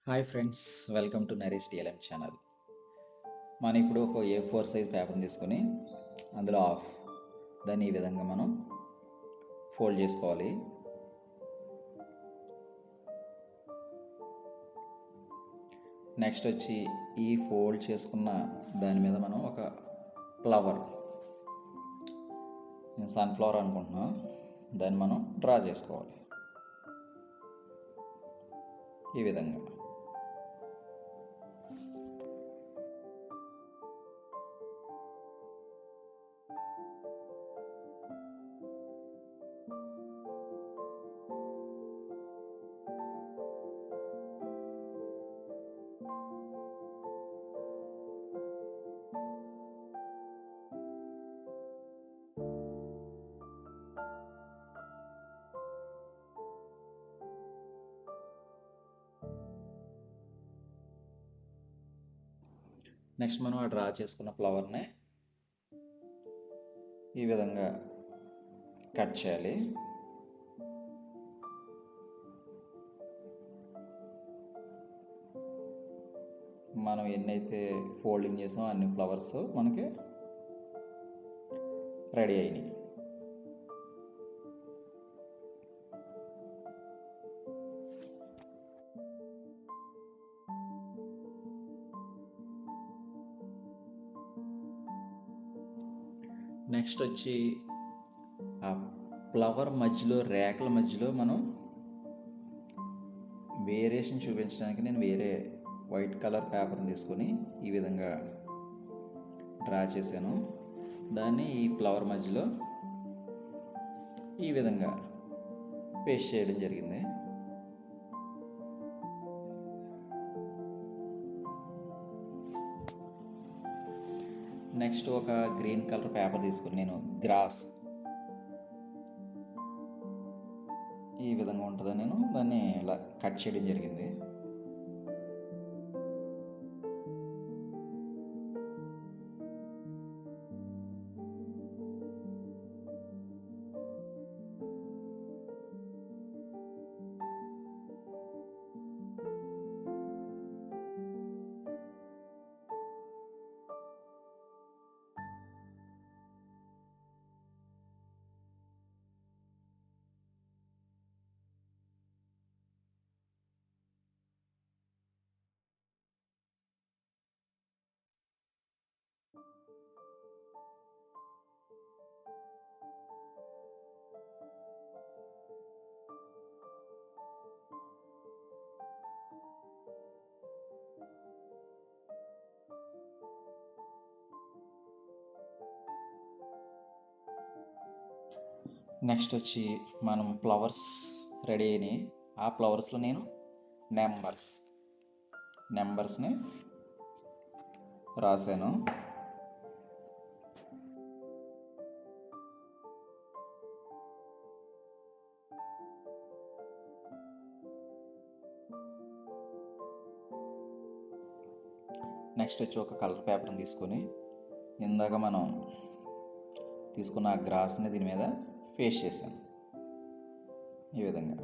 Hi friends, welcome to Naresh TLM channel. మనం ఇప్పుడు ఒక A4 సైజ్ పేపర్ని తీసుకొని అందులో దాన్ని ఈ విధంగా మనం ఫోల్డ్ చేసుకోవాలి. నెక్స్ట్ వచ్చి ఈ ఫోల్డ్ చేసుకున్న దాని మీద మనం ఒక ఫ్లవర్, నేను సన్ఫ్లవర్ అనుకుంటున్నా, దాన్ని మనం డ్రా చేసుకోవాలి ఈ విధంగా. నెక్స్ట్ మనం ఆ డ్రా చేసుకున్న ఫ్లవర్ని ఈ విధంగా కట్ చేయాలి. మనం ఎన్నైతే ఫోల్డింగ్ చేసామో అన్ని ఫ్లవర్స్ మనకి రెడీ అయినాయి. నెక్స్ట్ వచ్చి ఆ ఫ్లవర్ మధ్యలో, రేఖల మధ్యలో మనం వేరియేషన్ చూపించడానికి నేను వేరే వైట్ కలర్ పేపర్ని తీసుకొని ఈ విధంగా డ్రా చేశాను. దాన్ని ఈ ఫ్లవర్ మధ్యలో ఈ విధంగా పేస్ట్ చేయడం జరిగింది. నెక్స్ట్ ఒక గ్రీన్ కలర్ పేపర్ తీసుకుని నేను గ్రాస్ ఈ విధంగా ఉంటుందని నేను దాన్ని ఇలా కట్ చేయడం జరిగింది. నెక్స్ట్ వచ్చి మనం ఫ్లవర్స్ రెడీ అయినాయి. ఆ ఫ్లవర్స్లో నేను నెంబర్స్ని రాశాను. నెక్స్ట్ వచ్చి ఒక కలర్ పేపర్ని తీసుకొని ఇందాక మనం తీసుకున్న ఆ గ్రాస్ని దీని మీద పేస్ట్ చేశాను ఈ విధంగా.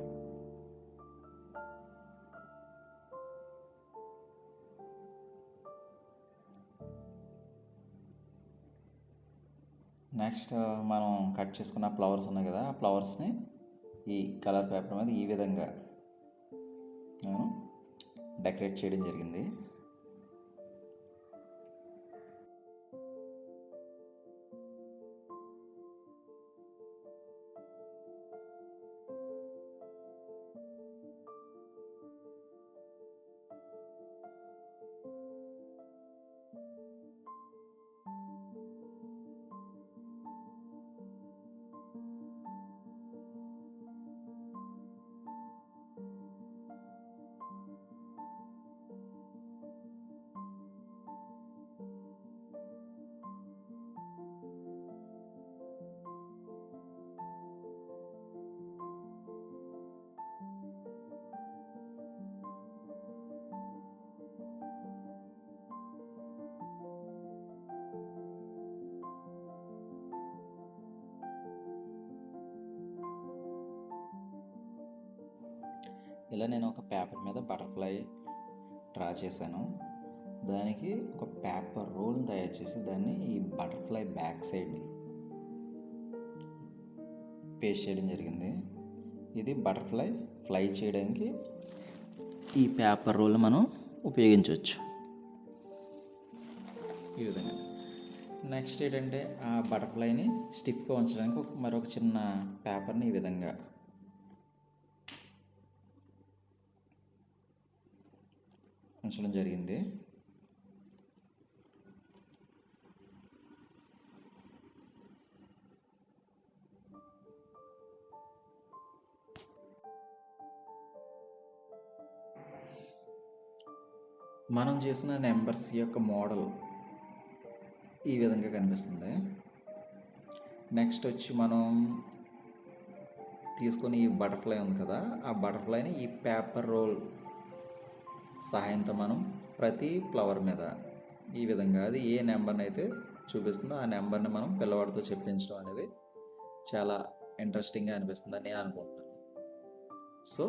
నెక్స్ట్ మనం కట్ చేసుకున్న ఫ్లవర్స్ ఉన్నాయి కదా, ఆ ఫ్లవర్స్ని ఈ కలర్ పేపర్ మీద ఈ విధంగా నేను డెకరేట్ చేయడం జరిగింది. ఇలా నేను ఒక పేపర్ మీద బటర్ఫ్లై డ్రా చేశాను. దానికి ఒక పేపర్ రోల్ని తయారు చేసి దాన్ని ఈ బటర్ఫ్లై బ్యాక్ సైడ్ పేస్ట్ చేయడం జరిగింది. ఇది బటర్ఫ్లై ఫ్లై చేయడానికి ఈ పేపర్ రోల్ మనం ఉపయోగించవచ్చు ఈ విధంగా. నెక్స్ట్ ఏంటంటే ఆ బటర్ఫ్లైని స్టిఫ్గా ఉంచడానికి మరొక చిన్న పేపర్ని ఈ విధంగా ఉంచడం జరిగింది. మనం చేసిన నెంబర్స్ యొక్క మోడల్ ఈ విధంగా కనిపిస్తుంది. నెక్స్ట్ వచ్చి మనం తీసుకొని ఈ బటర్ఫ్లై ఉంది కదా, ఆ బటర్ఫ్లైని ఈ పేపర్ రోల్ సహాయంతో మనం ప్రతి ఫ్లవర్ మీద ఈ విధంగా అది ఏ నెంబర్ని అయితే చూపిస్తుందో ఆ నెంబర్ని మనం పిల్లవాడితో చెప్పించడం అనేది చాలా ఇంట్రెస్టింగ్గా అనిపిస్తుందని నేను అనుకుంటున్నాను. సో